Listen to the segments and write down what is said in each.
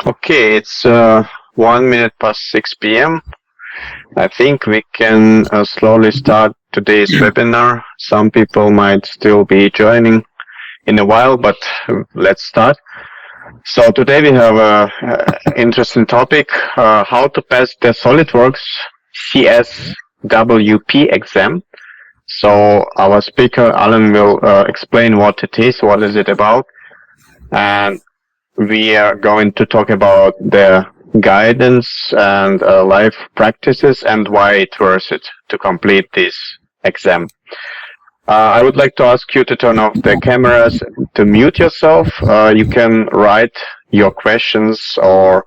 Okay, it's 1 minute past 6 p.m. I think we can slowly start today's webinar. Some people might still be joining in a while, but let's start. So today we have an interesting topic, how to pass the SolidWorks CSWP exam. So our speaker, Alan, will explain what it is, what is it about, and we are going to talk about the guidance and life practices and why it's worth it to complete this exam. I would like to ask you to turn off the cameras, to mute yourself. You can write your questions or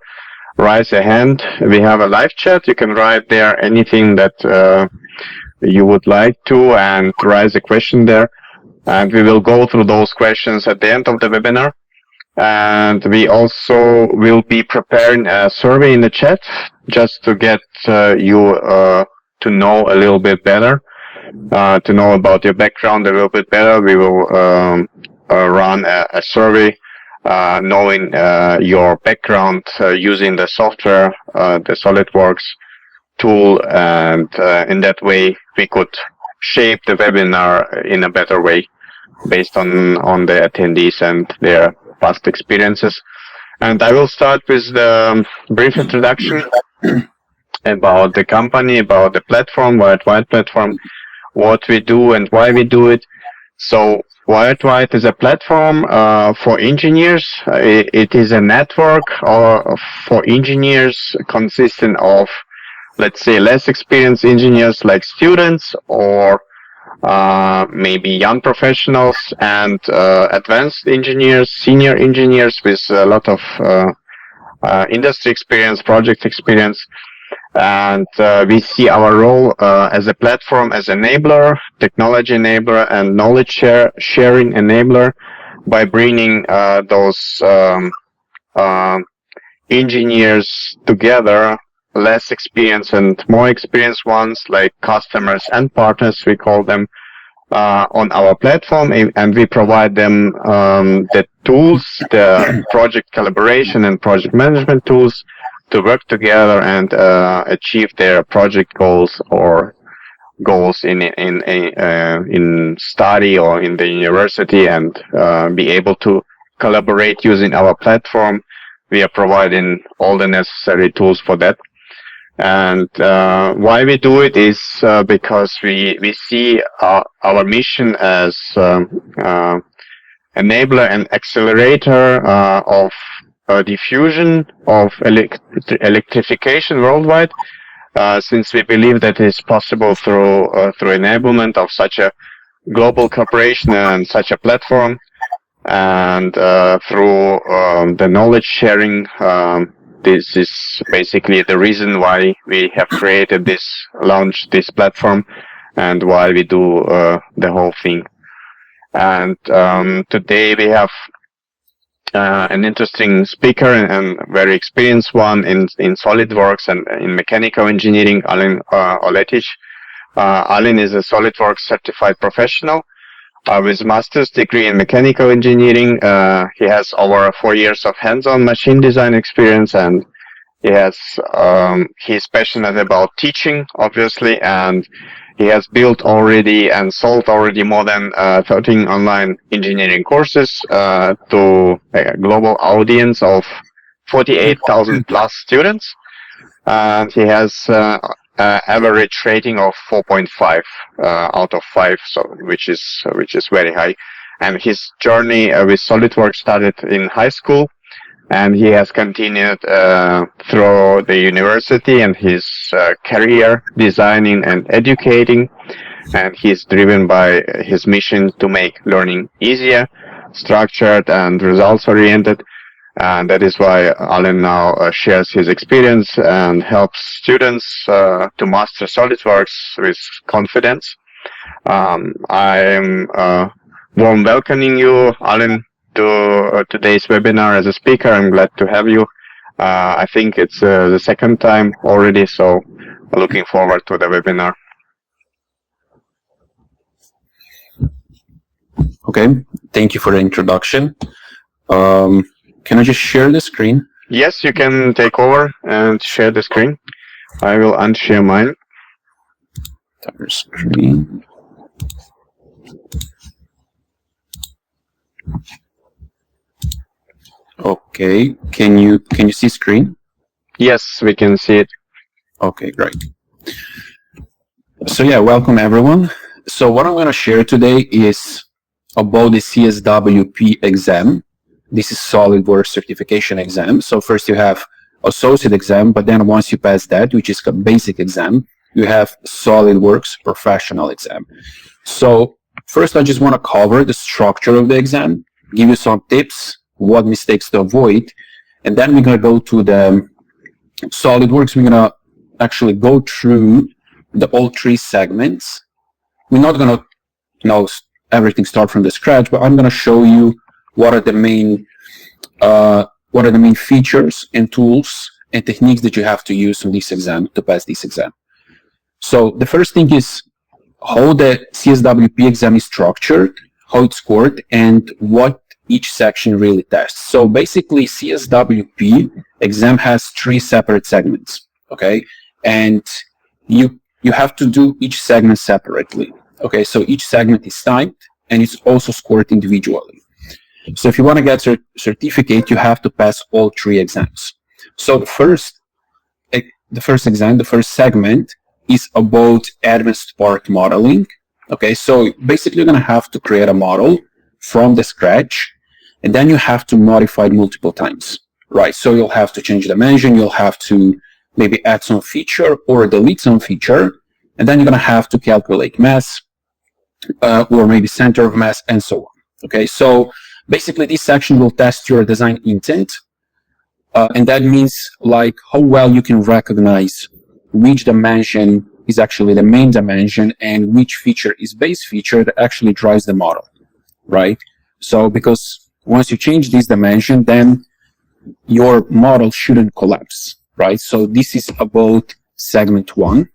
raise a hand. We have a live chat. You can write there anything that you would like to and raise a question there. And we will go through those questions at the end of the webinar. And we also will be preparing a survey in the chat just to get you to know a little bit better, to know about your background a little bit better. We will run a survey knowing your background using the software, the SolidWorks tool, and in that way we could shape the webinar in a better way based on the attendees and their past experiences. And I will start with the brief introduction about the company, about the platform, WiredWhite platform, what we do and why we do it. So WiredWhite is a platform for engineers. It is a network for engineers consisting of, let's say, less experienced engineers like students or maybe young professionals and advanced engineers, senior engineers with a lot of industry experience, project experience. And we see our role as a platform, as enabler, technology enabler, and knowledge sharing enabler by bringing those engineers together, less experienced and more experienced ones, like customers and partners, we call them, on our platform, and we provide them the tools, the project collaboration and project management tools to work together and achieve their project goals or goals in study or in the university, and be able to collaborate using our platform. We are providing all the necessary tools for that. And why we do it is because we see our mission as enabler and accelerator of diffusion of electrification worldwide, since we believe that it is possible through enablement of such a global corporation and such a platform, and through the knowledge sharing. This is basically the reason why we have created launched this platform, and why we do the whole thing. And today we have an interesting speaker and very experienced one in SolidWorks and in mechanical engineering, Alan Oletic. Alan is a SolidWorks certified professional with master's degree in mechanical engineering. He has over 4 years of hands-on machine design experience, and he's passionate about teaching, obviously, and he has built already and sold already more than 13 online engineering courses to a global audience of 48,000 plus students. And he has average rating of 4.5 out of 5, so which is very high. And his journey with SolidWorks started in high school, and he has continued through the university and his career designing and educating. And he's driven by his mission to make learning easier, structured, and results-oriented. And that is why Alan now shares his experience and helps students to master SolidWorks with confidence. I am warm welcoming you, Alan, to today's webinar as a speaker. I'm glad to have you. I think it's the second time already, so looking forward to the webinar. Okay, thank you for the introduction. Can I just share the screen? Yes, you can take over and share the screen. I will unshare mine. Entire screen. Okay, can you see screen? Yes, we can see it. Okay, great. So yeah, welcome everyone. So what I'm going to share today is about the CSWP exam. This is SolidWorks certification exam. So first you have associate exam, but then once you pass that, which is a basic exam, you have SolidWorks professional exam. So first I just want to cover the structure of the exam, give you some tips, what mistakes to avoid, and then we're going to go to the SolidWorks. We're going to actually go through all three segments. We're not going to everything start from the scratch, but I'm going to show you what are the main features and tools and techniques that you have to use on this exam to pass this exam. So the first thing is how the CSWP exam is structured, how it's scored, and what each section really tests. So basically, CSWP exam has 3 separate segments, okay? And you have to do each segment separately, okay? So each segment is timed, and it's also scored individually. So if you want to get a certificate, you have to pass all 3 exams. So the first exam, the first segment, is about advanced part modeling. Okay, so basically you're going to have to create a model from the scratch, and then you have to modify it multiple times, right? So you'll have to change dimension, you'll have to maybe add some feature or delete some feature, and then you're going to have to calculate mass, or maybe center of mass, and so on. Okay, so basically this section will test your design intent, and that means like how well you can recognize which dimension is actually the main dimension and which feature is base feature that actually drives the model, right? So because once you change this dimension, then your model shouldn't collapse, right? So this is about segment 1.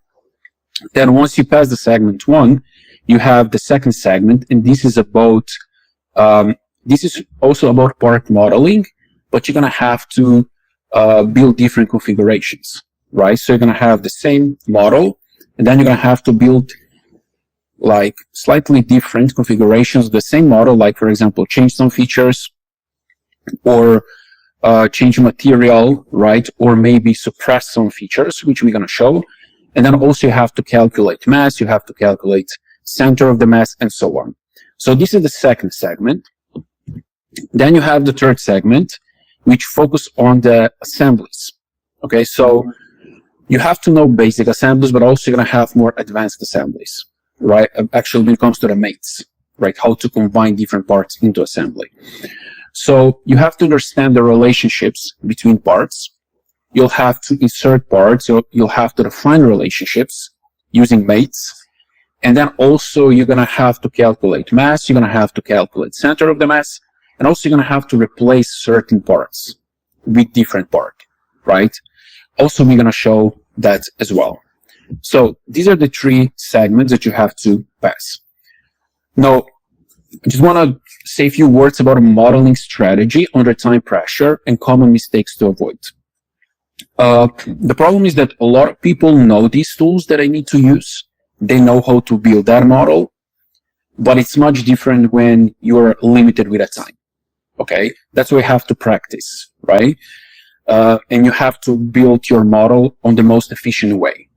Then once you pass the segment 1, you have the second segment, and this is about this is also about part modeling, but you're going to have to build different configurations, right? So you're going to have the same model, and then you're going to have to build like slightly different configurations of the same model, like for example, change some features or change material, right? Or maybe suppress some features, which we're going to show. And then also you have to calculate mass, you have to calculate center of the mass, and so on. So this is the second segment. Then you have the third segment, which focus on the assemblies. Okay, so you have to know basic assemblies, but also you're going to have more advanced assemblies, right? Actually, when it comes to the mates, right? How to combine different parts into assembly. So you have to understand the relationships between parts. You'll have to insert parts. You'll have to define relationships using mates. And then also you're going to have to calculate mass. You're going to have to calculate center of the mass. And also you're going to have to replace certain parts with different part, right? Also, we're going to show that as well. So these are the 3 segments that you have to pass. Now, I just want to say a few words about a modeling strategy under time pressure and common mistakes to avoid. The problem is that a lot of people know these tools that I need to use. They know how to build that model, but it's much different when you're limited with a time. Okay, that's why you have to practice, right? And you have to build your model on the most efficient way,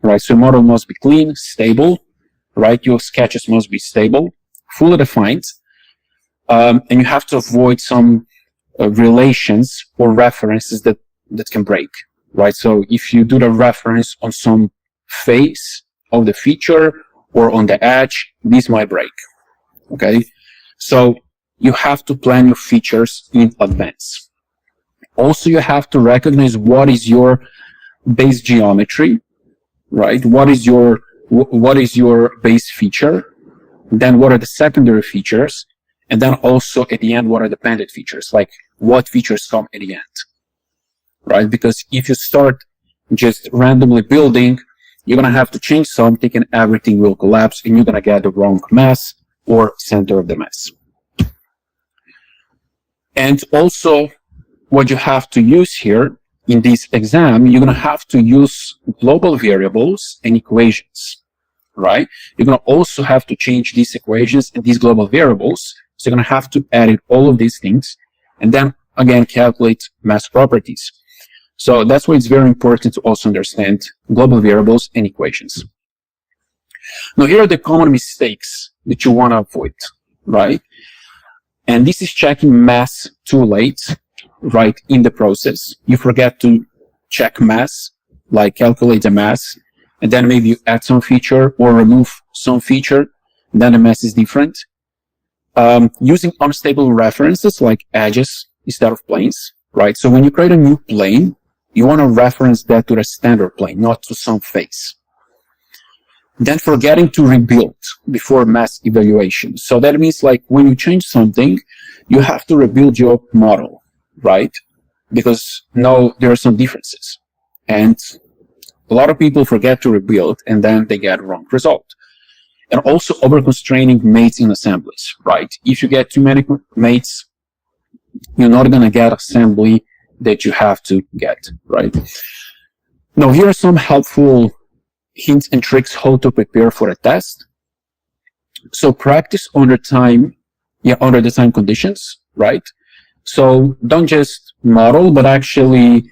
right? So your model must be clean, stable, right? Your sketches must be stable, fully defined, and you have to avoid some relations or references that can break, right? So if you do the reference on some face of the feature or on the edge, this might break, okay? So you have to plan your features in advance. Also, you have to recognize what is your base geometry, right? What is your base feature? Then what are the secondary features? And then also at the end, what are the dependent features? Like what features come at the end, right? Because if you start just randomly building, you're going to have to change something and everything will collapse and you're going to get the wrong mass or center of the mass. And also, what you have to use here in this exam, you're going to have to use global variables and equations, right? You're going to also have to change these equations and these global variables. So you're going to have to edit all of these things and then again calculate mass properties. So that's why it's very important to also understand global variables and equations. Now here are the common mistakes that you want to avoid, right? And this is checking mass too late, right, in the process. You forget to check mass, like calculate the mass, and then maybe you add some feature or remove some feature, then the mass is different. Using unstable references like edges instead of planes, right? So when you create a new plane, you want to reference that to the standard plane, not to some face. Then forgetting to rebuild before mass evaluation. So that means like when you change something, you have to rebuild your model, right? Because now there are some differences. And a lot of people forget to rebuild and then they get wrong result. And also over-constraining mates in assemblies, right? If you get too many mates, you're not going to get assembly that you have to get, right? Now, here are some helpful hints and tricks how to prepare for a test. So practice under the time conditions, right? So don't just model, but actually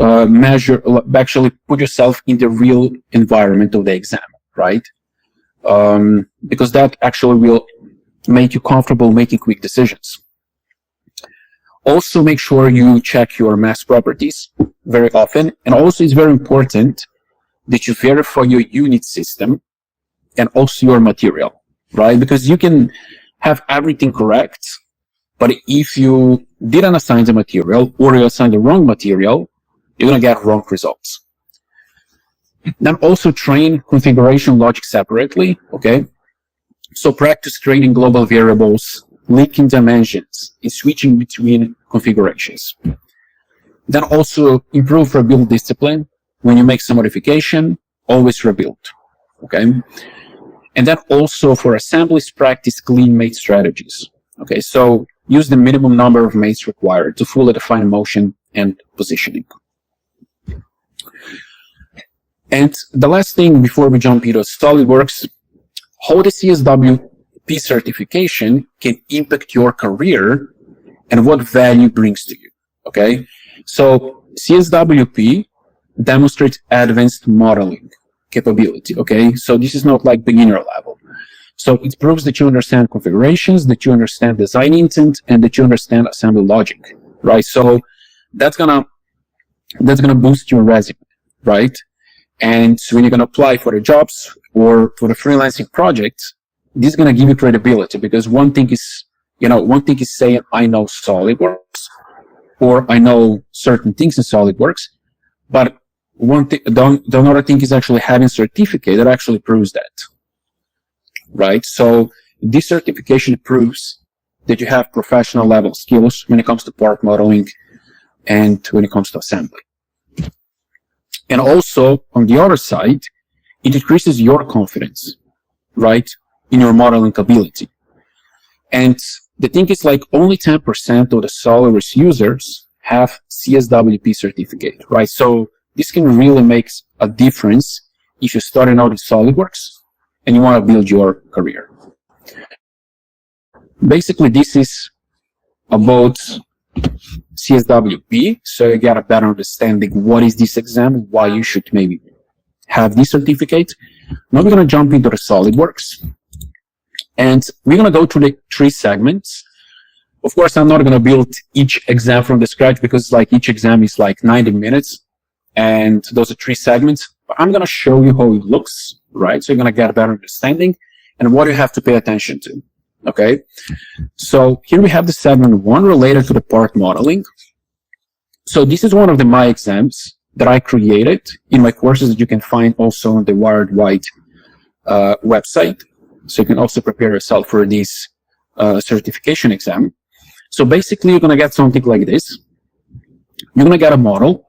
actually put yourself in the real environment of the exam, right? Because that actually will make you comfortable making quick decisions. Also make sure you check your mass properties very often. And also it's very important that you verify your unit system and also your material, right? Because you can have everything correct, but if you didn't assign the material or you assigned the wrong material, you're going to get wrong results. Then also train configuration logic separately, okay? So practice training global variables, linking dimensions, and switching between configurations. Then also improve rebuild discipline. When you make some modification, always rebuild, okay? And then also for assemblies, practice clean mate strategies, okay? So use the minimum number of mates required to fully define motion and positioning. And the last thing before we jump into SolidWorks, how the CSWP certification can impact your career and what value brings to you, okay? So CSWP demonstrates advanced modeling capability, okay? So this is not like beginner level. So it proves that you understand configurations, that you understand design intent, and that you understand assembly logic, right? So that's gonna boost your resume, right? And when you're gonna apply for the jobs or for the freelancing projects, this is gonna give you credibility because one thing is saying I know SolidWorks or I know certain things in SolidWorks, but the another thing is actually having a certificate that actually proves that, right? So this certification proves that you have professional level skills when it comes to part modeling and when it comes to assembly. And also, on the other side, it increases your confidence, right, in your modeling ability. And the thing is like only 10% of the SolidWorks users have CSWP certificate, right? So this can really make a difference if you're starting out in SolidWorks and you want to build your career. Basically, this is about CSWP, so you get a better understanding what is this exam, why you should maybe have this certificate. Now we're going to jump into the SolidWorks, and we're going to go through the 3 segments. Of course, I'm not going to build each exam from the scratch because like each exam is like 90 minutes, and those are 3 segments. But I'm going to show you how it looks, right? So you're going to get a better understanding and what you have to pay attention to. Okay, so here we have the segment 1 related to the part modeling. So this is one of my exams that I created in my courses that you can find also on the WiredWhite website. So you can also prepare yourself for this certification exam. So basically, you're going to get something like this. You're going to get a model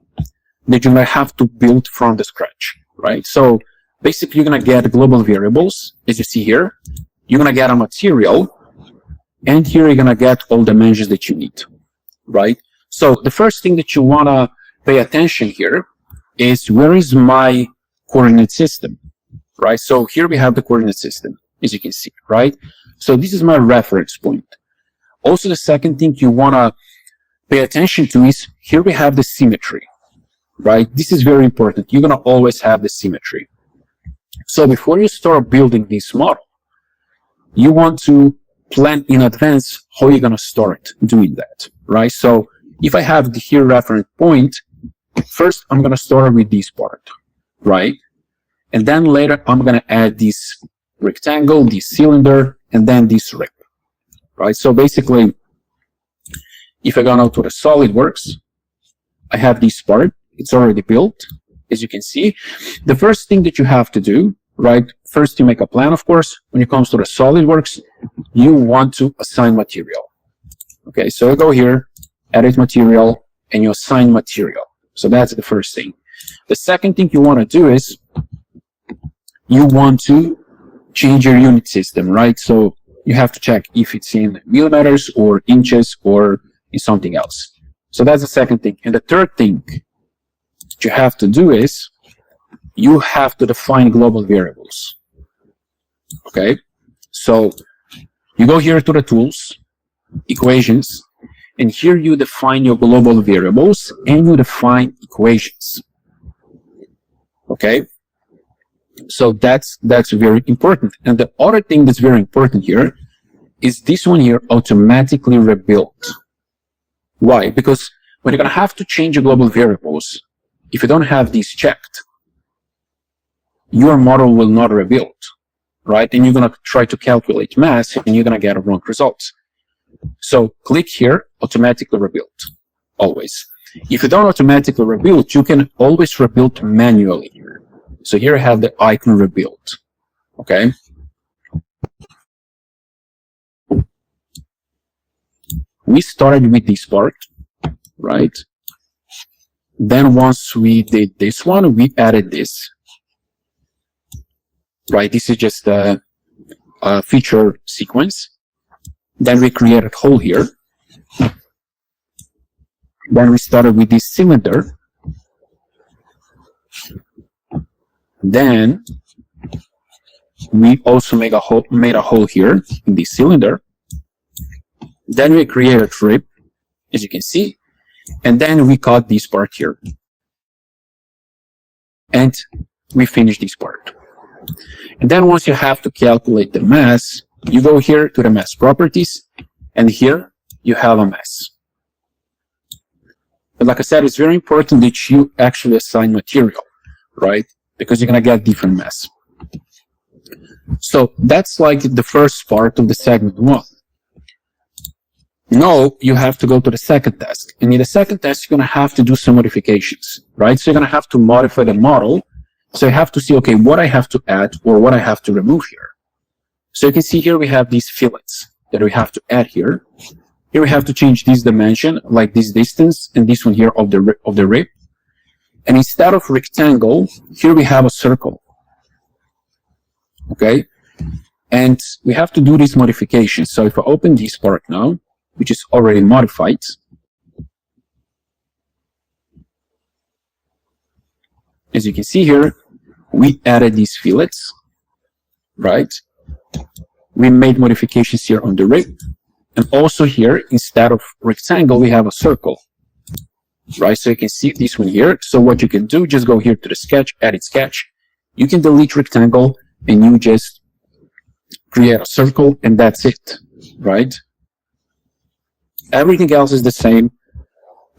that you're going to have to build from the scratch, right? So basically, you're going to get global variables, as you see here. You're going to get a material, and here you're going to get all the dimensions that you need, right? So the first thing that you want to pay attention here is where is my coordinate system, right? So here we have the coordinate system, as you can see, right? So this is my reference point. Also, the second thing you want to pay attention to is here we have the symmetry, right? This is very important. You're going to always have the symmetry. So before you start building this model, you want to plan in advance how you're going to start doing that, right? So if I have the here reference point, first I'm going to start with this part, right? And then later I'm going to add this rectangle, this cylinder, and then this rib, right? So basically, if I go now to the SolidWorks, I have this part. It's already built, as you can see. The first thing that you have to do, right? First, you make a plan, of course. When it comes to the SolidWorks, you want to assign material. Okay, so you go here, edit material, and you assign material. So that's the first thing. The second thing you want to do is you want to change your unit system, right? So you have to check if it's in millimeters or inches or in something else. So that's the second thing. And the third thing that you have to do is you have to define global variables. Okay, so you go here to the tools, equations, and here you define your global variables and you define equations. Okay, so that's very important. And the other thing that's very important here is this one here automatically rebuilt. Why? Because when you're going to have to change your global variables, if you don't have these checked, your model will not rebuild, right? And you're going to try to calculate mass and you're going to get wrong results. So click here, automatically rebuild, always. If you don't automatically rebuild, you can always rebuild manually here. So here I have the icon rebuild, okay? We started with this part, right? Then once we did this one, we added this, right? This is just a feature sequence. Then we created a hole here. Then we started with this cylinder. Then we also made a hole here in this cylinder. Then we created a rib, as you can see, and then we cut this part here. And we finished this part. And then once you have to calculate the mass, you go here to the mass properties, and here you have a mass. But like I said, it's very important that you actually assign material, right? Because you're going to get different mass. So that's like the first part of the segment one. Now you have to go to the second task. And in the second task, you're going to have to do some modifications, right? So you're going to have to modify the model. So you have to see, okay, what I have to add or what I have to remove here. So you can see here we have these fillets that we have to add here. Here we have to change this dimension, like this distance, and this one here of the rib. And instead of rectangle, here we have a circle. Okay? And we have to do these modifications. So if I open this part now, which is already modified, as you can see here, we added these fillets, right? We made modifications here on the rib. And also here, instead of rectangle, we have a circle, right? So you can see this one here. So what you can do, just go here to the sketch, edit sketch. You can delete rectangle and you just create a circle and that's it, right? Everything else is the same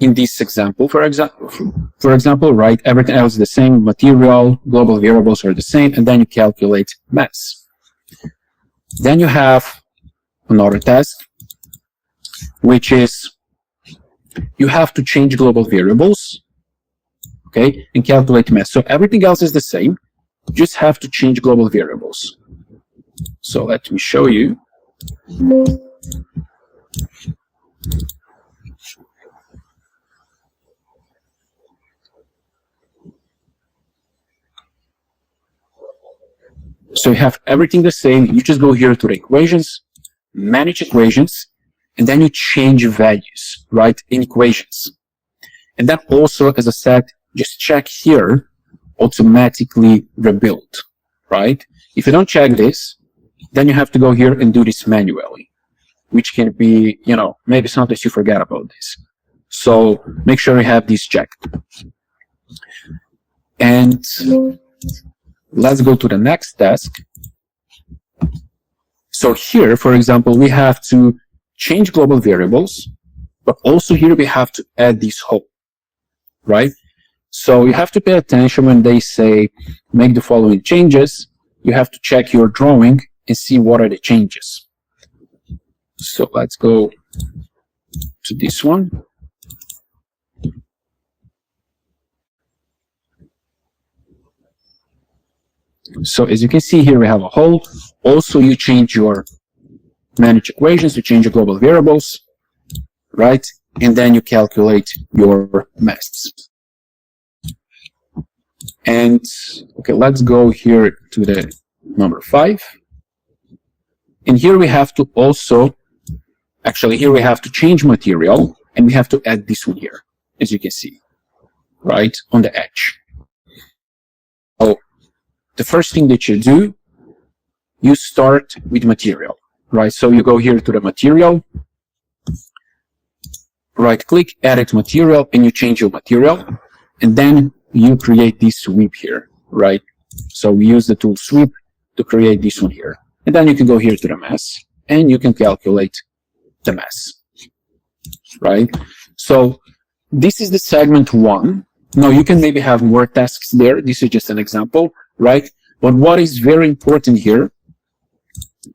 in this example, for example, right? Everything else is the same. Material, global variables are the same, and then you calculate mass. Then you have another task, which is you have to change global variables, okay, and calculate mass. So everything else is the same. You just have to change global variables. So let me show you. So you have everything the same. You just go here to the equations, manage equations, and then you change values, right, in equations. And then also, as I said, just check here, automatically rebuild, right? If you don't check this, then you have to go here and do this manually, which can be, you know, maybe sometimes you forget about this. So make sure you have this checked. And let's go to the next task. So here, for example, we have to change global variables, but also here we have to add this hole, right? So you have to pay attention when they say make the following changes. You have to check your drawing and see what are the changes. So let's go to this one. So as you can see here, we have a hole. Also, you change your manage equations, you change your global variables, right? And then you calculate your mass. And okay, let's go here to the number 5. And here we have to also, actually here we have to change material, and we have to add this one here, as you can see, right, on the edge. So the first thing that you do, you start with material, right? So you go here to the material, right click, edit material, and you change your material, and then you create this sweep here, right? So we use the tool sweep to create this one here. And then you can go here to the mass, and you can calculate the mass, right? So this is the segment 1. Now you can maybe have more tasks there. This is just an example, right? But what is very important here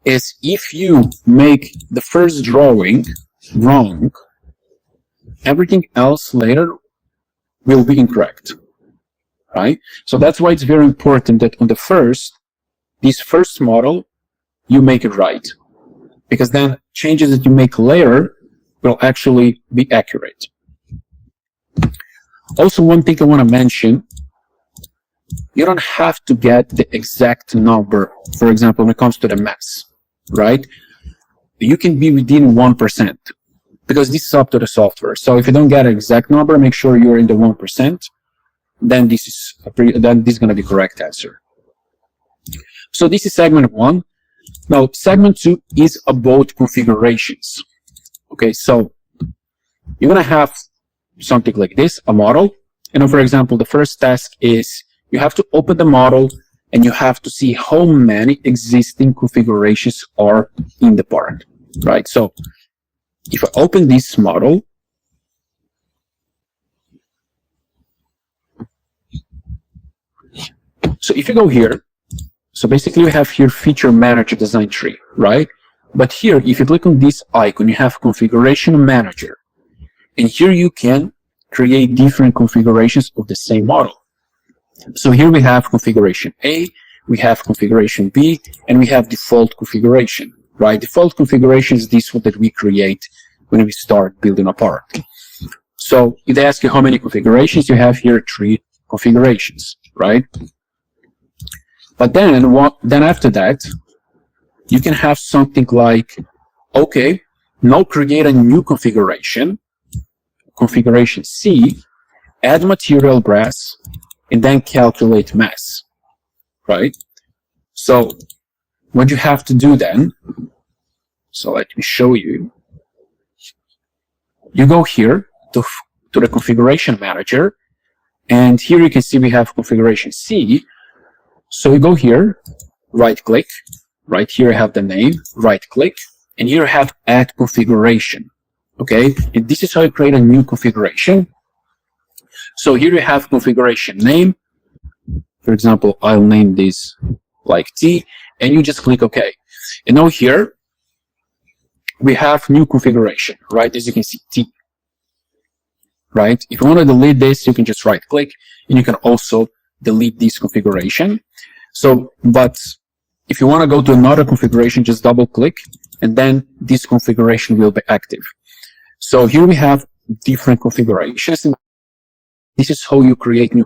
is if you make the first drawing wrong, everything else later will be incorrect, right? So that's why it's very important that on this first model, you make it right, because then changes that you make later will actually be accurate. Also, one thing I want to mention, you don't have to get the exact number, for example, when it comes to the mass, right? You can be within 1%, because this is up to the software. So if you don't get an exact number, make sure you're in the 1%, then this is going to be the correct answer. So this is segment 1. Now, segment 2 is about configurations. Okay, so you're going to have something like this, a model. And for example, the first task is you have to open the model and you have to see how many existing configurations are in the part, right? So if I open this model, so if you go here, so basically we have here feature manager design tree, right? But here, if you click on this icon, you have configuration manager. And here you can create different configurations of the same model. So here we have configuration A, we have configuration B, and we have default configuration, right? Default configuration is this one that we create when we start building a part. So if they ask you how many configurations, you have here 3 configurations, right? But then after that, you can have something like, okay, now create a new configuration, configuration C, add material brass, and then calculate mass, right? So what you have to do then, so let me show you. You go here to the configuration manager, and here you can see we have configuration C. So you go here, right click, right here I have the name, right click, and here I have add configuration, okay? And this is how you create a new configuration. So here you have configuration name. For example, I'll name this like T, and you just click OK. And now here we have new configuration, right? As you can see, T, right? If you want to delete this, you can just right click, and you can also delete this configuration. So, but if you want to go to another configuration, just double click, and then this configuration will be active. So here we have different configurations. This is how you create new.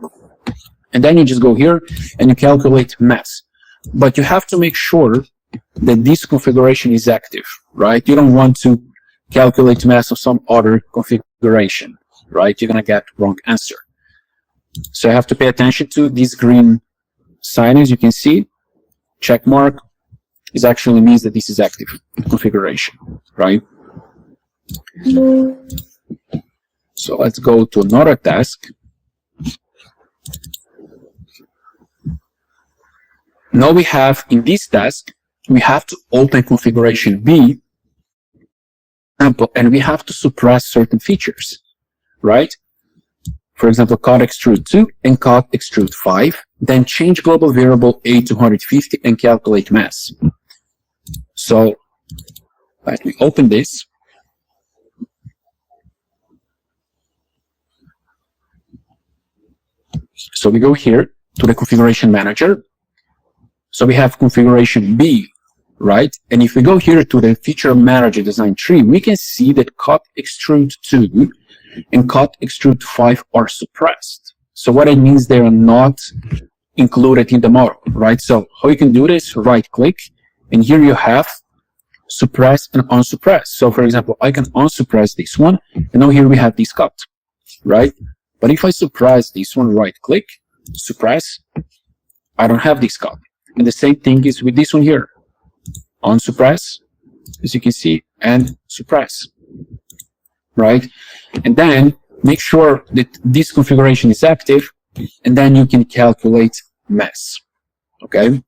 And then you just go here and you calculate mass. But you have to make sure that this configuration is active, right? You don't want to calculate mass of some other configuration, right? You're going to get wrong answer. So I have to pay attention to this green sign, as you can see. Check mark is actually means that this is active configuration, right? So let's go to another task. Now we have, in this task, we have to open configuration B, and we have to suppress certain features, right? For example, CAD extrude 2 and CAD extrude 5, then change global variable A to 150 and calculate mass. So let me open this. So we go here to the configuration manager. So we have configuration B, right? And if we go here to the feature manager design tree, we can see that CAD extrude 2 and CAD extrude 5 are suppressed. So what it means, they are not included in the model, right? So how you can do this, right click, and here you have suppress and unsuppress. So for example, I can unsuppress this one, and now here we have this cut, right? But if I suppress this one, right click, suppress, I don't have this cut. And the same thing is with this one here. Unsuppress, as you can see, and suppress, right? And then make sure that this configuration is active, and then you can calculate mass, okay?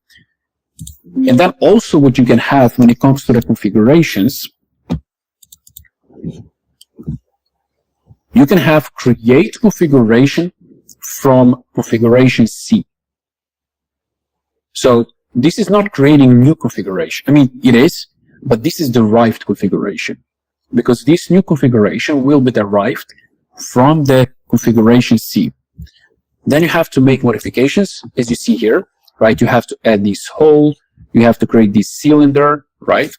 And then also what you can have when it comes to the configurations, you can have create configuration from configuration C. So this is not creating new configuration. I mean, it is, but this is derived configuration, because this new configuration will be derived from the configuration C. Then you have to make modifications, as you see here, right? You have to add this hole, you have to create this cylinder, right?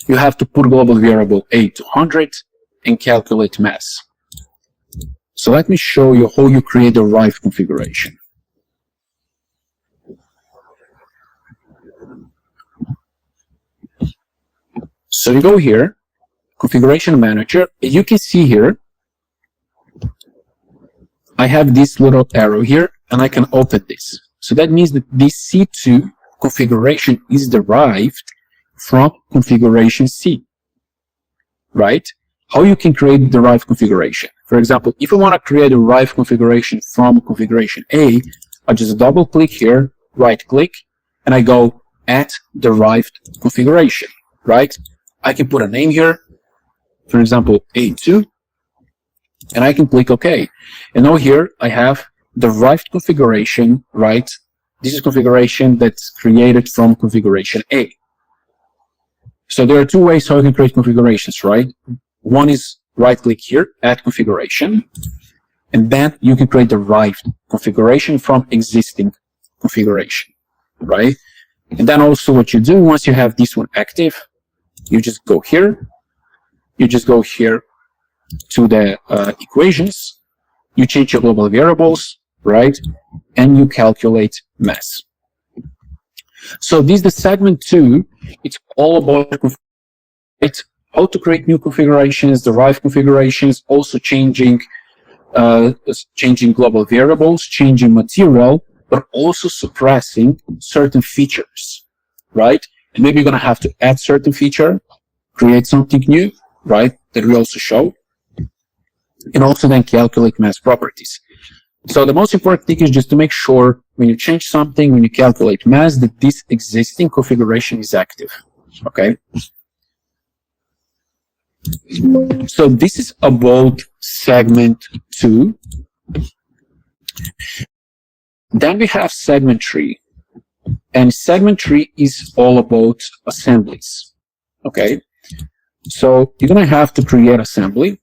You have to put global variable A to 100 and calculate mass. So let me show you how you create the derived configuration. So you go here, configuration manager, and you can see here, I have this little arrow here, and I can open this. So that means that this C2 configuration is derived from configuration C, right? How you can create derived configuration? For example, if I want to create a derived configuration from configuration A, I just double click here, right click, and I go add derived configuration, right? I can put a name here, for example, A2, and I can click OK. And now here I have derived configuration, right? This is configuration that's created from configuration A. So there are two ways how you can create configurations, right? One is right click here, add configuration, and then you can create derived configuration from existing configuration, right? And then also what you do once you have this one active, you just go here, to the equations, you change your global variables, right? And you calculate mass. So this is the segment 2. It's all about how to create new configurations, derived configurations, also changing global variables, changing material, but also suppressing certain features, right? And maybe you're going to have to add certain feature, create something new, right? That we also show. And also then calculate mass properties. So the most important thing is just to make sure when you change something, when you calculate mass, that this existing configuration is active, okay? So this is about segment 2. Then we have segment 3. And segment 3 is all about assemblies, okay? So you're going to have to create assembly.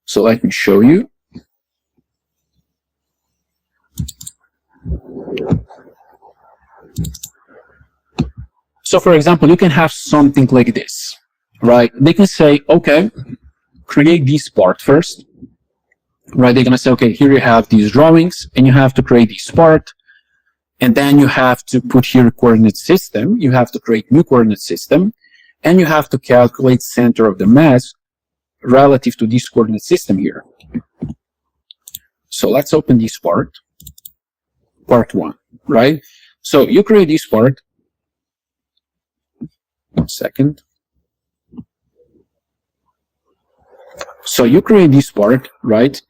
So let me show you. So for example, you can have something like this, right? They can say, okay, create this part first, right? They're going to say, okay, here you have these drawings and you have to create this part. And then you have to put here a coordinate system. You have to create new coordinate system. and you have to calculate center of the mass relative to this coordinate system here. So let's open this part 1, right? So you create this part. 1 second. So you create this part, right?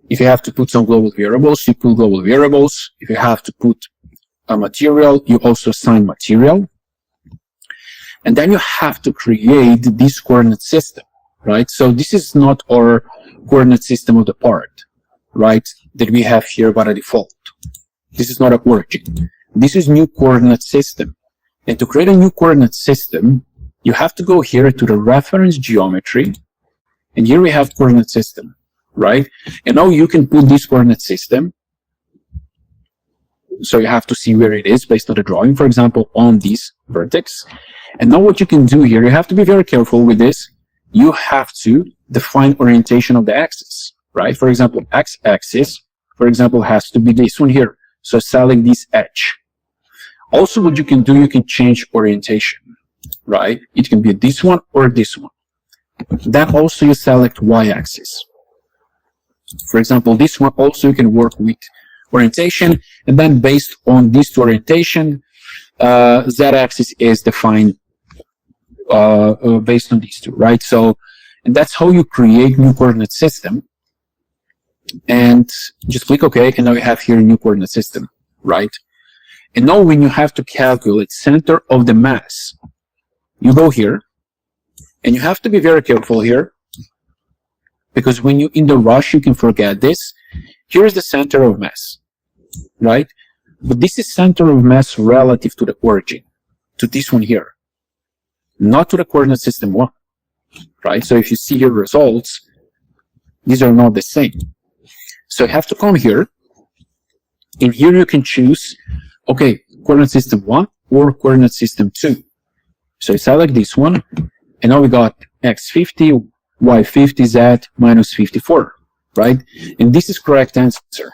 If you have to put some global variables, you put global variables. If you have to put a material, you also assign material. And then you have to create this coordinate system, right? So this is not our coordinate system of the part, right? That we have here by default. This is not a origin. This is new coordinate system. And to create a new coordinate system, you have to go here to the reference geometry. And here we have coordinate system, right? And now you can put this coordinate system. So you have to see where it is based on the drawing, for example, on this vertex. And now what you can do here, you have to be very careful with this. You have to define orientation of the axis, right? For example, x-axis, for example, has to be this one here. So select this edge. Also, what you can do, you can change orientation, right? It can be this one or this one. Then also you select y-axis. For example, this one also you can work with orientation, and then based on this orientation, z-axis is defined based on these two, right? So, and that's how you create new coordinate system. And just click OK, and now you have here a new coordinate system, right? And now when you have to calculate center of the mass, you go here, and you have to be very careful here, because when you in the rush, you can forget this. Here is the center of mass, right? But this is center of mass relative to the origin, to this one here, not to the coordinate system 1, right? So if you see your results, these are not the same. So you have to come here, and here you can choose, okay, coordinate system 1 or coordinate system 2. So you select this one, and now we got x50, y50, z minus 54, right? And this is correct answer.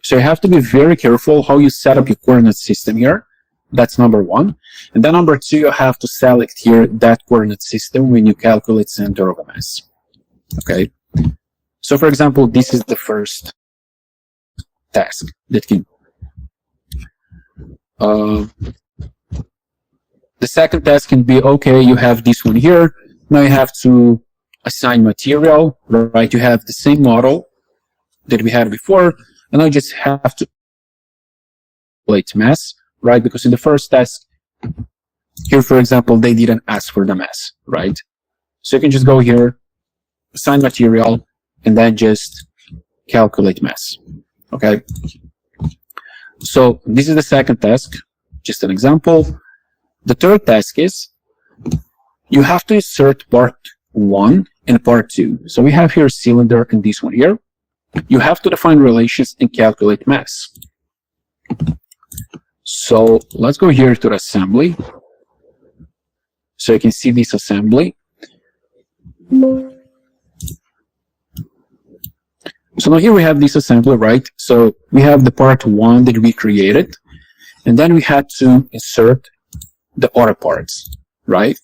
So you have to be very careful how you set up your coordinate system here. That's number 1. And then number 2, you have to select here that coordinate system when you calculate center of a mass. Okay. So for example, this is the first task that can. The second task can be, okay, you have this one here. Now you have to assign material, right? You have the same model that we had before, and I just have to calculate mass, right? Because in the first task, here, for example, they didn't ask for the mass, right? So you can just go here, assign material, and then just calculate mass, okay? So this is the second task, just an example. The third task is you have to insert part 1 and part 2. So we have here cylinder and this one here. You have to define relations and calculate mass. So let's go here to the assembly. So you can see this assembly. So now here we have this assembly, right? So we have the part 1 that we created, and then we had to insert the other parts, right?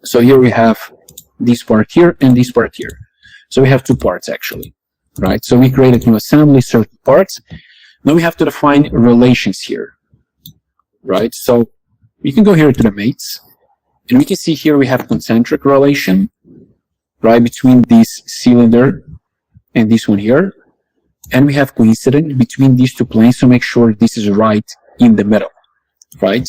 So here we have this part here and this part here. So we have 2 parts actually, right? So we created new assembly, certain parts. Now we have to define relations here, right? So we can go here to the mates, and we can see here we have concentric relation, right, between this cylinder and this one here. And we have coincidence between these 2 planes to make sure this is right in the middle, right?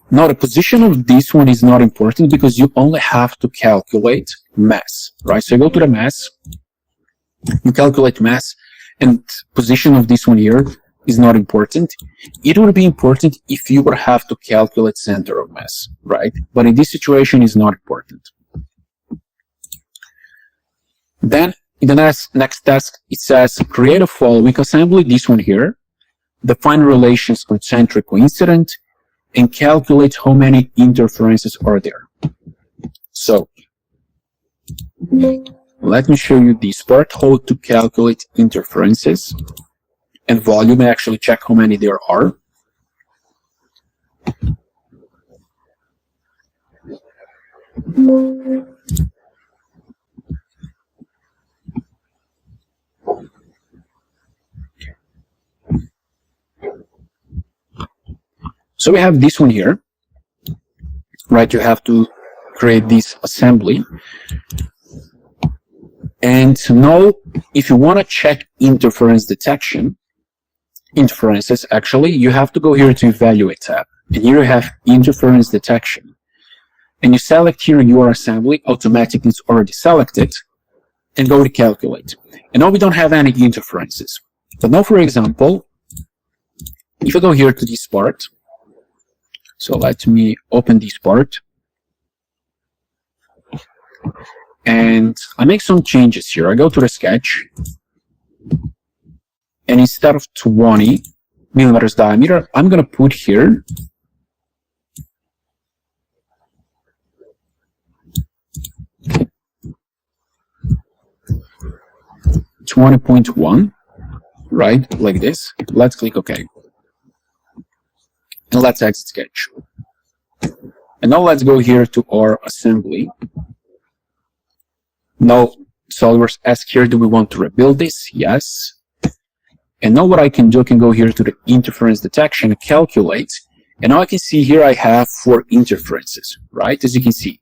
Now the position of this one is not important because you only have to calculate mass, right? So you go to the mass, you calculate mass, and position of this one here is not important. It would be important if you would have to calculate center of mass, right? But in this situation, it's not important. Then in the next task, it says create a following assembly, this one here, define relations concentric coincident, and calculate how many interferences are there. So let me show you this part, how to calculate interferences and volume, and actually check how many there are. So we have this one here, right? You have to create this assembly. And now, if you want to check interferences, actually, you have to go here to Evaluate tab. And here you have Interference Detection. And you select here your assembly, automatically it's already selected, and go to Calculate. And now we don't have any interferences. But now, for example, if I go here to this part, so let me open this part, and I make some changes here. I go to the sketch, and instead of 20 millimeters diameter, I'm going to put here 20.1, right, like this. Let's click OK. And let's exit sketch. And now let's go here to our assembly. Now SolidWorks asks here, do we want to rebuild this? Yes. And now what I can do, I can go here to the interference detection, calculate. And now I can see here I have 4 interferences, right? As you can see.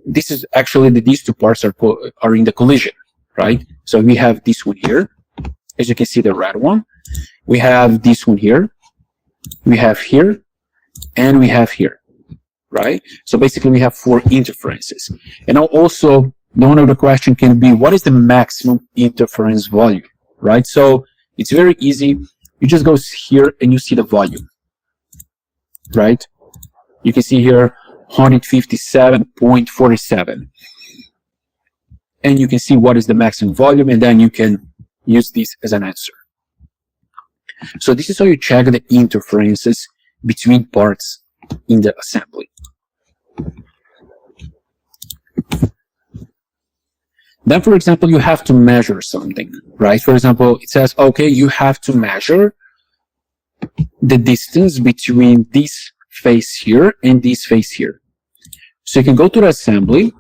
This is actually these two parts are in the collision, right? So we have this one here. As you can see, the red one. We have this one here. We have here. And we have here, right? So basically we have 4 interferences. And now also, one of the question can be, what is the maximum interference volume, right? So it's very easy. You just go here and you see the volume, right? You can see here 157.47. And you can see what is the maximum volume, and then you can use this as an answer. So this is how you check the interferences between parts in the assembly. Then, for example, you have to measure something, right? For example, it says, okay, you have to measure the distance between this face here and this face here. So you can go to the assembly,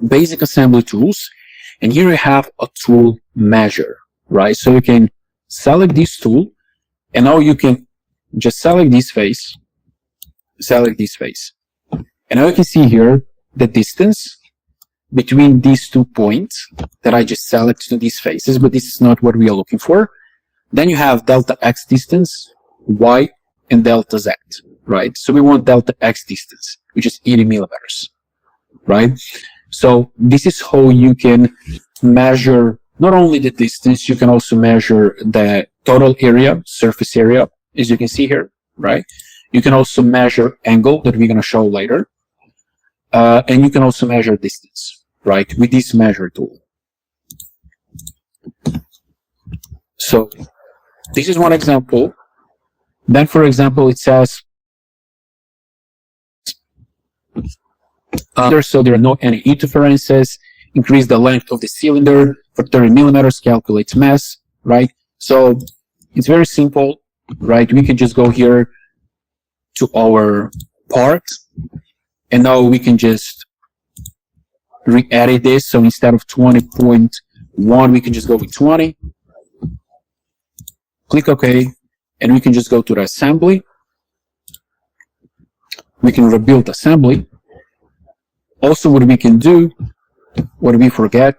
basic assembly tools, and here you have a tool measure, right? So you can select this tool, and now you can just select this face, and now you can see here the distance between these 2 points that I just selected to these faces, but this is not what we are looking for. Then you have delta X distance, Y, and delta Z, right? So we want delta X distance, which is 80 millimeters, right? So this is how you can measure not only the distance, you can also measure the total area, surface area, as you can see here, right? You can also measure angle that we're going to show later. And you can also measure distance, right, with this measure tool. So this is one example. Then, for example, it says, so there are no any interferences, increase the length of the cylinder for 30 millimeters, calculate mass, right? So it's very simple, right? We can just go here to our part, and now we can just re-edit this. So instead of 20.1, we can just go with 20. Click OK, and we can just go to the assembly. We can rebuild assembly. Also, what we can do, what we forget,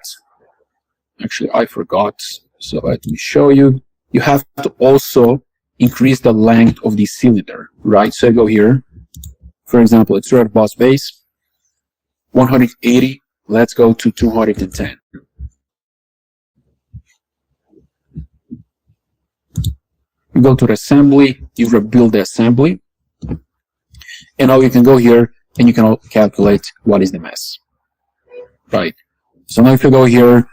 actually I forgot, so let me show you. You have to also increase the length of the cylinder, right? So I go here, for example, it's red boss base, 180, let's go to 210. You go to the assembly, you rebuild the assembly, and now you can go here and you can calculate what is the mass, right? So now if you go here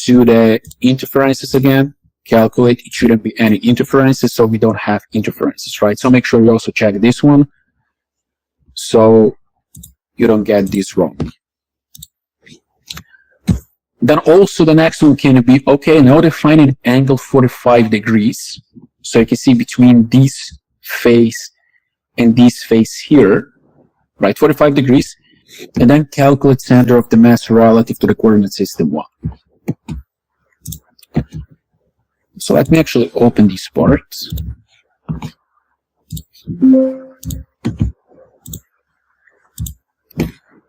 to the interferences again, calculate, it shouldn't be any interferences, so we don't have interferences, right? So make sure you also check this one, so you don't get this wrong. Then also the next one can be, okay, now define an angle 45 degrees. So you can see between this face and this face here, right? 45 degrees, and then calculate center of the mass relative to the coordinate system 1. So let me actually open these parts.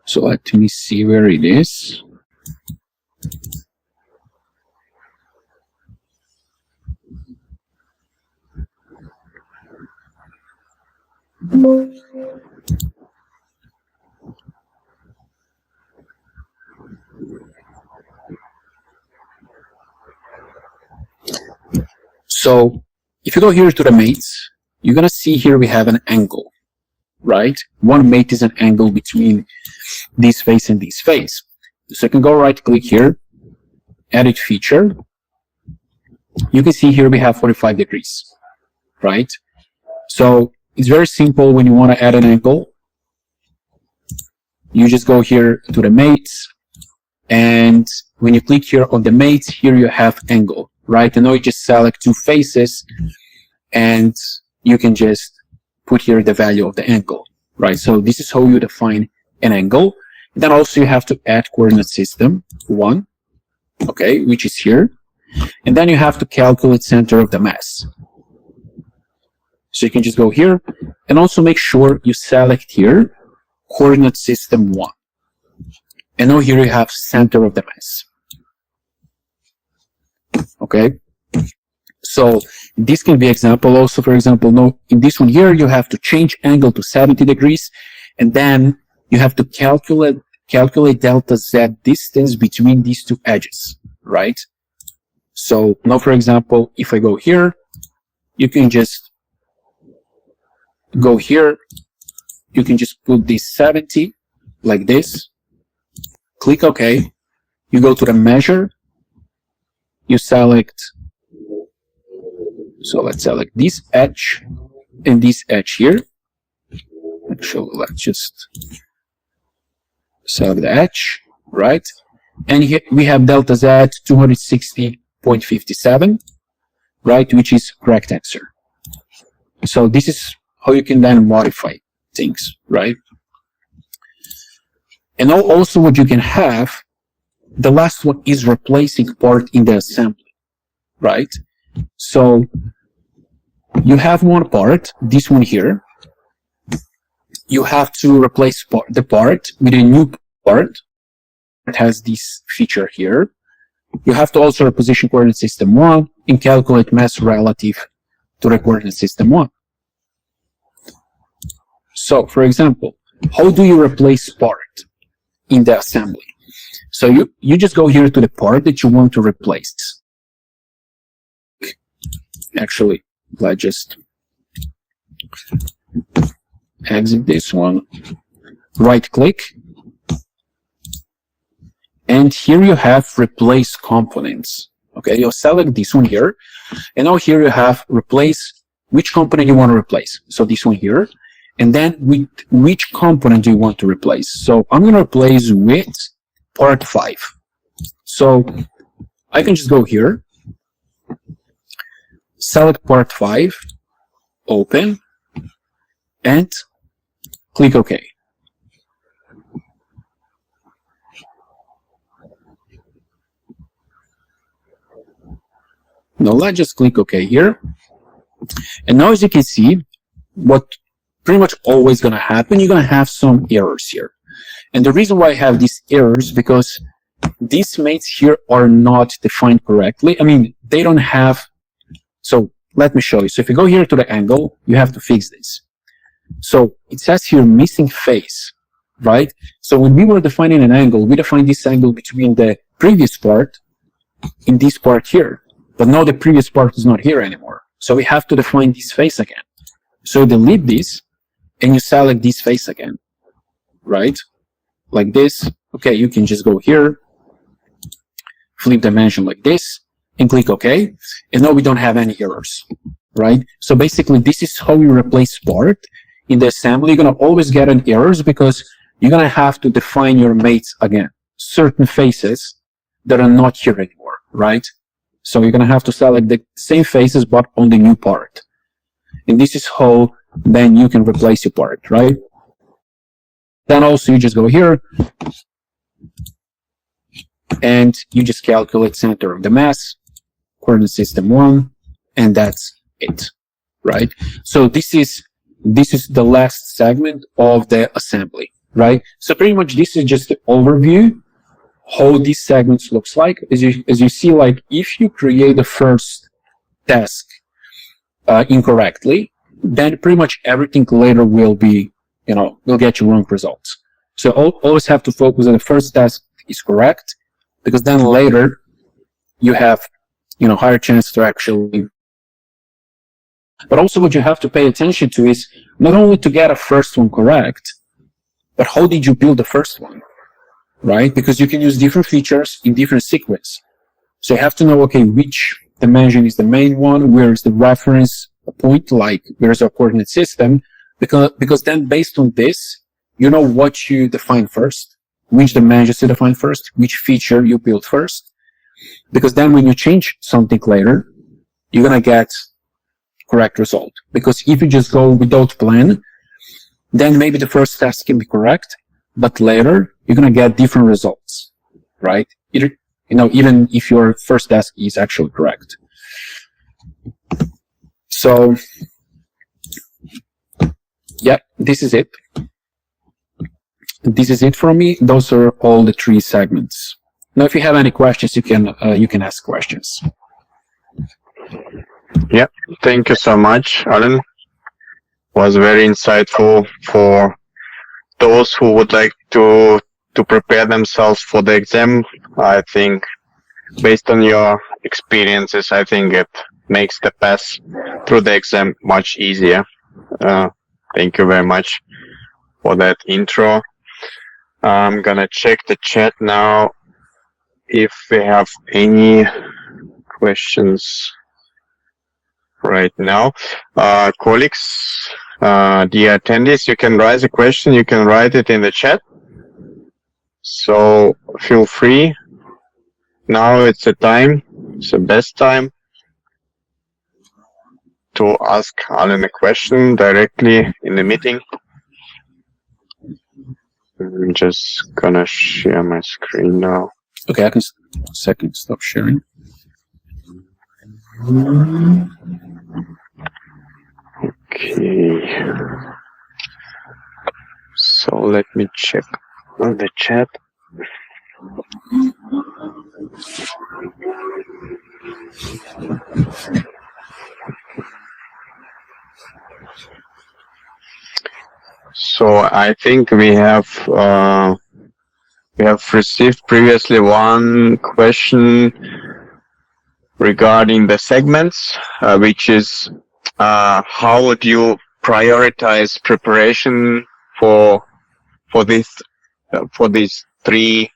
So let me see where it is. So if you go here to the mates, you're going to see here we have an angle, right? One mate is an angle between this face and this face. So you can go right click here, edit feature. You can see here we have 45 degrees, right? So it's very simple. When you want to add an angle, you just go here to the mates, and when you click here on the mates, here you have angle, right? And now you just select two faces, and you can just put here the value of the angle, right? So this is how you define an angle. Then also you have to add coordinate system 1, okay, which is here. And then you have to calculate center of the mass. So you can just go here and also make sure you select here coordinate system 1. And now here you have center of the mass. Okay. So this can be example also, for example, now in this one here, you have to change angle to 70 degrees, and then you have to calculate delta Z distance between these two edges, right? So now, for example, if I go here, you can just go here. You can just put this 70 like this. Click OK. You go to the measure. You select. So let's select this edge and this edge here. Actually, let's just select the edge, right? And here we have delta Z 260.57, right? Which is correct answer. So this is how you can then modify things, right? And also what you can have, the last one is replacing part in the assembly, right? So you have one part, this one here. You have to replace the part with a new part that has this feature here. You have to also reposition coordinate system 1 and calculate mass relative to the coordinate system 1. So, for example, how do you replace part in the assembly? So you just go here to the part that you want to replace. Actually, let's just exit this one, right click, and here you have replace components. Okay, you'll select this one here, and now here you have replace which component you want to replace. So this one here, and then with which component do you want to replace. So I'm going to replace with part 5. So I can just go here, select part 5, open, and click OK. Now let's just click OK here. And now as you can see, what pretty much always going to happen, you're going to have some errors here. And the reason why I have these errors, because these mates here are not defined correctly. I mean, they don't have. So let me show you. So if you go here to the angle, you have to fix this. So it says here missing face, right? So when we were defining an angle, we defined this angle between the previous part in this part here. But now the previous part is not here anymore. So we have to define this face again. So you delete this and you select this face again, right? Like this. Okay, you can just go here, flip dimension like this, and click OK. And now we don't have any errors, right? So basically, this is how you replace part. In the assembly, you're going to always get an errors because you're going to have to define your mates again. Certain faces that are not here anymore, right? So you're going to have to select the same faces, but on the new part. And this is how then you can replace your part, right? Then also you just go here and you just calculate center of the mass, coordinate system 1, and that's it, right? So this is the last segment of the assembly, right? So pretty much this is just the overview how these segments looks like. As you see, like if you create the first task incorrectly, then pretty much everything later will be, will get you wrong results. So always have to focus on the first task is correct, because then later you have, higher chance to actually. But also what you have to pay attention to is not only to get a first one correct, but how did you build the first one, right? Because you can use different features in different sequence. So you have to know, okay, which dimension is the main one, where is the reference point, like where's our coordinate system, because then based on this, you know what you define first, which dimensions you define first, which feature you build first, because then when you change something later, you're going to get correct result. Because if you just go without plan, then maybe the first task can be correct, but later you're going to get different results, right? Even if your first task is actually correct. So, yeah, this is it. This is it from me. Those are all the 3 segments. Now, if you have any questions, you can ask questions. Yeah, thank you so much, Alan. Was very insightful for those who would like to prepare themselves for the exam. I think based on your experiences, I think it makes the pass through the exam much easier. Thank you very much for that intro. I'm gonna check the chat now if we have any questions right now. Colleagues, dear attendees, you can raise a question, you can write it in the chat. So feel free. Now it's the time, it's the best time to ask Alan a question directly in the meeting. I'm just gonna share my screen now. Okay, I can stop sharing. Okay. So let me check on the chat. So I think we have received previously one question regarding the segments, which is how would you prioritize preparation for these 3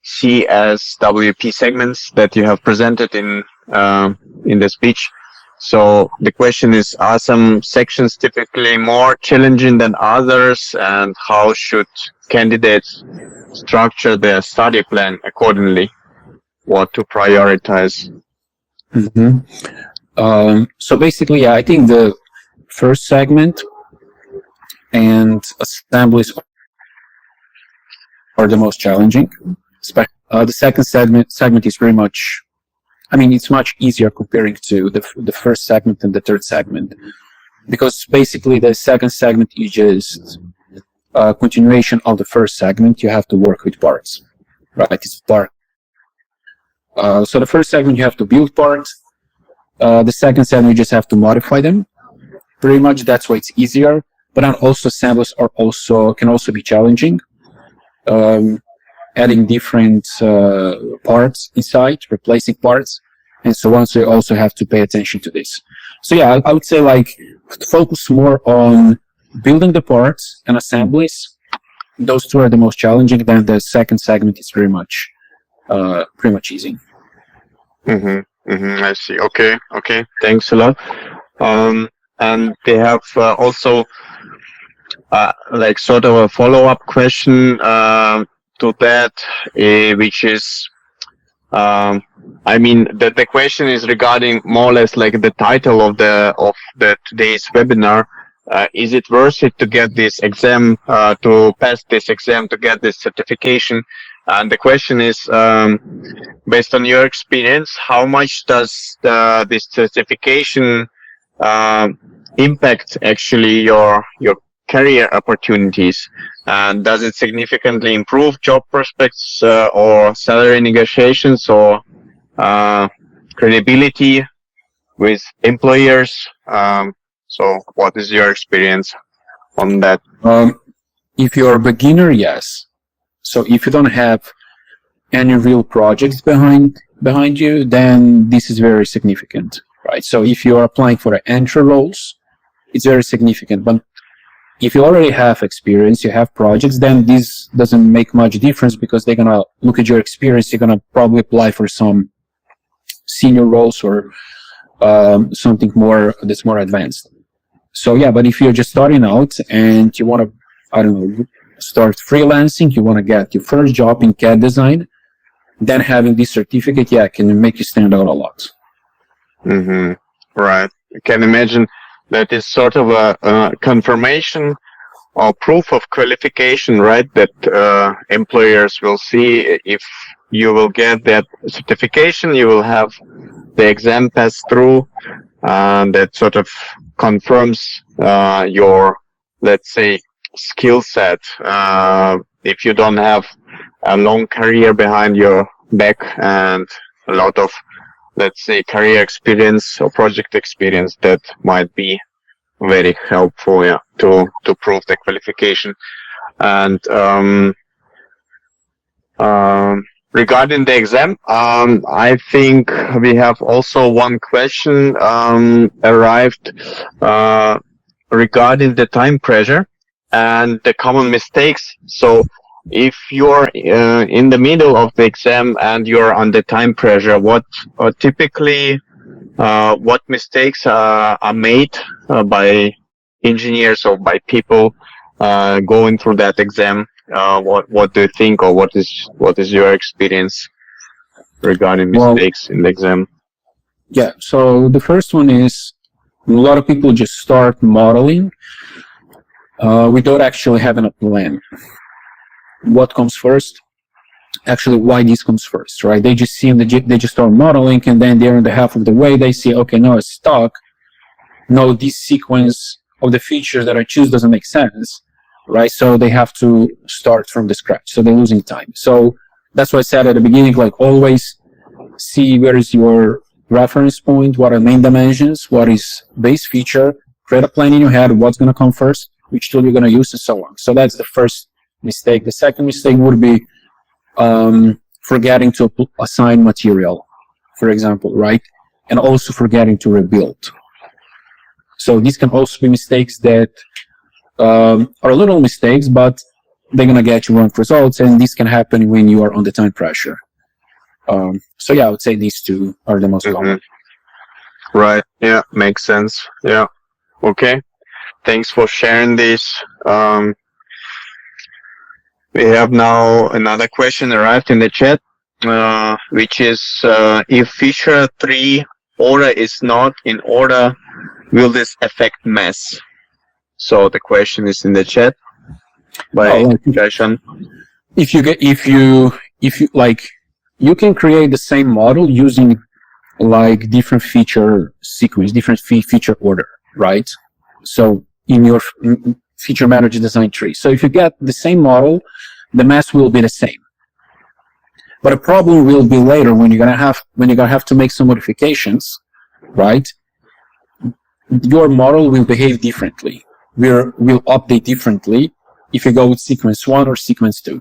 CSWP segments that you have presented in the speech. So the question is, are some sections typically more challenging than others, and how should candidates structure their study plan accordingly? What to prioritize? Mm-hmm. So basically, yeah, I think the first segment and assemblies are the most challenging. The second segment is very much, it's much easier comparing to the first segment and the third segment, because basically the second segment is just a continuation of the first segment. You have to work with parts, right? It's part. So the first segment you have to build parts. The second segment you just have to modify them. Pretty much that's why it's easier. But then also assemblies can also be challenging. Adding different parts inside, replacing parts, and so on. So you also have to pay attention to this. So yeah, I would say focus more on building the parts and assemblies. Those 2 are the most challenging. Then the second segment is pretty much easy. I see. Okay. Thanks a lot. And they have also sort of a follow-up question to that, which is, the question is regarding more or less like the title of the today's webinar, is it worth it to get this exam, to pass this exam, to get this certification? And the question is, based on your experience, how much does this certification impact actually your career opportunities? And does it significantly improve job prospects or salary negotiations or credibility with employers? So what is your experience on that? If you're a beginner, yes. So if you don't have any real projects behind you, then this is very significant, right? So if you're applying for entry roles, it's very significant. But if you already have experience, you have projects, then this doesn't make much difference because they're going to look at your experience. You're going to probably apply for some senior roles or something that's more advanced. So yeah, but if you're just starting out and you want to, I don't know, start freelancing, you want to get your first job in CAD design, then having this certificate, yeah, can make you stand out a lot. Mm-hmm. Right. You can imagine that is sort of a confirmation or proof of qualification, right? That employers will see if you will get that certification, you will have the exam passed through, and that sort of confirms your, let's say, skill set. If you don't have a long career behind your back and a lot of, let's say, career experience or project experience, that might be very helpful, yeah, to prove the qualification. And regarding the exam, I think we have also one question arrived regarding the time pressure and the common mistakes. So if you're in the middle of the exam and you're under time pressure, what typically what mistakes are made by engineers or by people going through that exam? What do you think, or what is your experience regarding mistakes in the exam? Yeah, so the first one is a lot of people just start modeling without actually having a plan. What comes first? Actually, why this comes first, right? They just see they just start modeling, and then they're in the half of the way. They see, okay, now it's stuck. No, this sequence of the features that I choose doesn't make sense, right? So they have to start from the scratch. So they're losing time. So that's why I said at the beginning, like, always see where is your reference point, what are main dimensions, what is base feature, create a plan in your head, what's going to come first, which tool you're going to use, and so on. So that's the first mistake. The second mistake would be forgetting to assign material, for example, right? And also forgetting to rebuild. So these can also be mistakes that are little mistakes, but they're going to get you wrong results, and this can happen when you are under time pressure. So yeah, I would say these two are the most common. Right. Yeah, makes sense. Yeah. Okay. Thanks for sharing this. We have now another question arrived in the chat, which is if feature 3 order is not in order, will this affect mass? So the question is in the chat by Jashan. If you like, you can create the same model using like different feature sequence, different feature order, right? So in your feature manager design tree. So if you get the same model, the mass will be the same. But a problem will be later when you're gonna have to make some modifications, right? Your model will behave differently. Will update differently if you go with sequence 1 or sequence 2.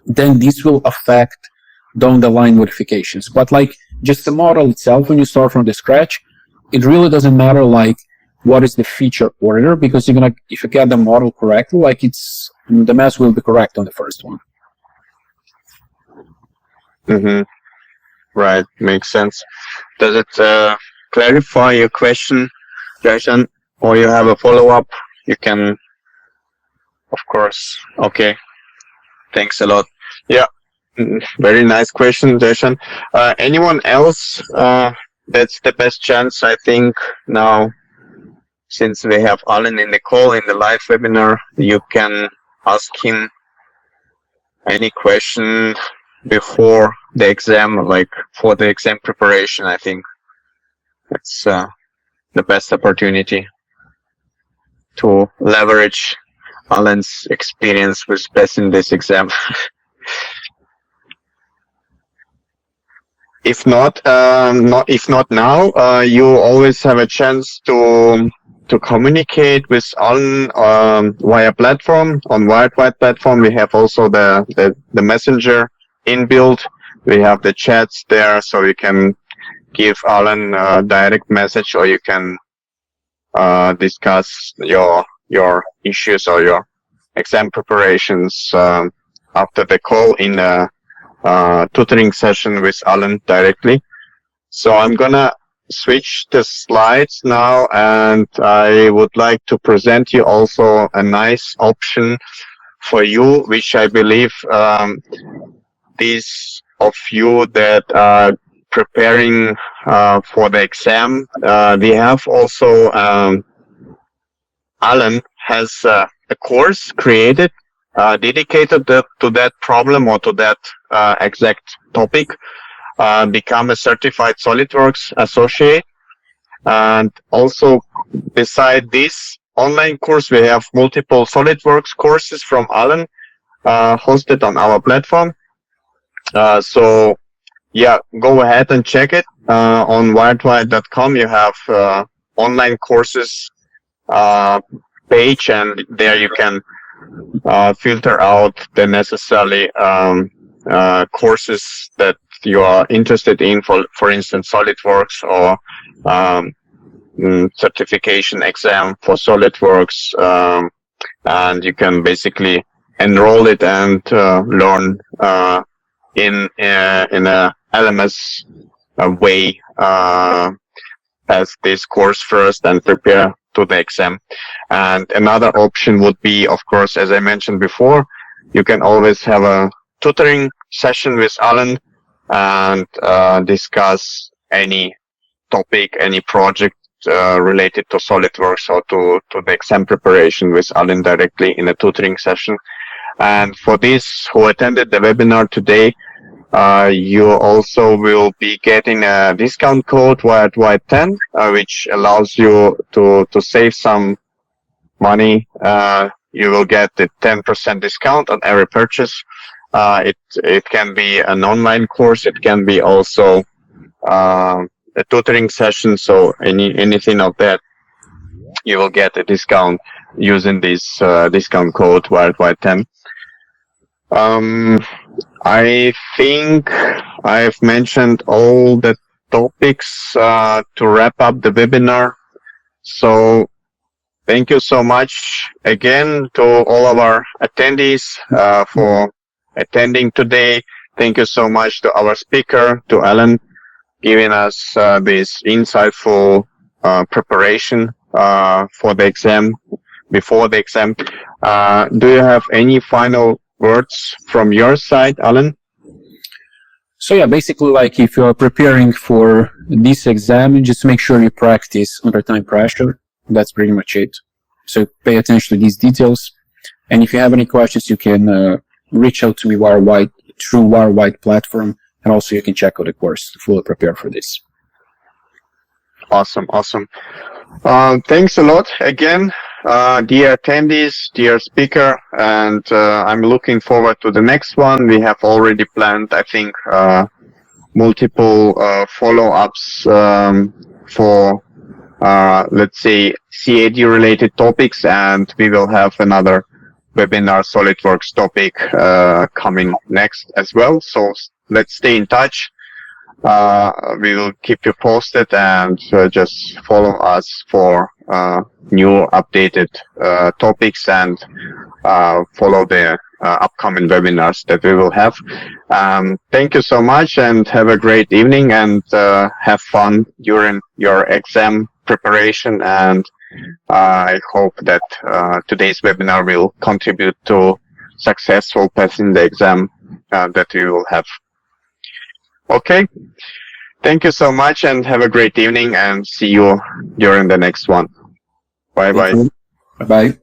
Then this will affect down the line modifications. But like just the model itself, when you start from the scratch, it really doesn't matter like what is the feature order, because if you get the model correctly, like the mass will be correct on the first one. Right, makes sense. Does it clarify your question, Jashan, or you have a follow-up? You can, of course. Okay, thanks a lot. Yeah, very nice question, Jashan. Anyone else? That's the best chance, I think, now since we have Alan in the call in the live webinar, you can ask him any question before the exam, like for the exam preparation. I think it's the best opportunity to leverage Alan's experience with passing this exam. If not now, you always have a chance to communicate with Alan via platform. On WiredWhite platform, we have also the messenger inbuilt. We have the chats there, so you can give Alan a direct message, or you can discuss your issues or your exam preparations after the call in a tutoring session with Alan directly. So I'm gonna switch the slides now, and I would like to present you also a nice option for you, which I believe these of you that are preparing for the exam, we have also Alan has a course created dedicated to that problem or to that exact topic. Become a certified SolidWorks associate. And also, beside this online course, we have multiple SolidWorks courses from Alan hosted on our platform. So, yeah, go ahead and check it. On wiredwhite.com, you have online courses page, and there you can filter out the necessary courses that you are interested in, for instance, SolidWorks or certification exam for SolidWorks, and you can basically enroll it and learn in a LMS way, pass this course first and prepare to the exam. And another option would be, of course, as I mentioned before, you can always have a tutoring session with Alan and discuss any topic, any project related to SolidWorks or to the exam preparation with Alan directly in a tutoring session. And for this, who attended the webinar today, you also will be getting a discount code WiredWhite10, which allows you to save some money. You will get the 10% discount on every purchase. It can be an online course. It can be also a tutoring session. So anything of that, you will get a discount using this discount code WiredWhite10. I think I've mentioned all the topics to wrap up the webinar. So thank you so much again to all of our attendees for attending today. Thank you so much to our speaker, to Alan, giving us this insightful preparation for the exam, before the exam. Do you have any final words from your side, Alan? So yeah, basically, like if you are preparing for this exam, just make sure you practice under time pressure. That's pretty much it. So pay attention to these details. And if you have any questions, you can reach out to me WireWhite through WireWhite platform, and also you can check out the course to fully prepare for this. Awesome. Thanks a lot again, dear attendees, dear speaker, and I'm looking forward to the next one. We have already planned, I think, multiple follow-ups for, let's say, CAD-related topics, and we will have another webinar SolidWorks topic coming next as well. So let's stay in touch. We will keep you posted, and just follow us for new updated topics, and follow the upcoming webinars that we will have. Thank you so much, and have a great evening, and have fun during your exam preparation. And I hope that today's webinar will contribute to successful passing the exam that we will have. Okay, thank you so much, and have a great evening, and see you during the next one. Bye bye. Bye bye.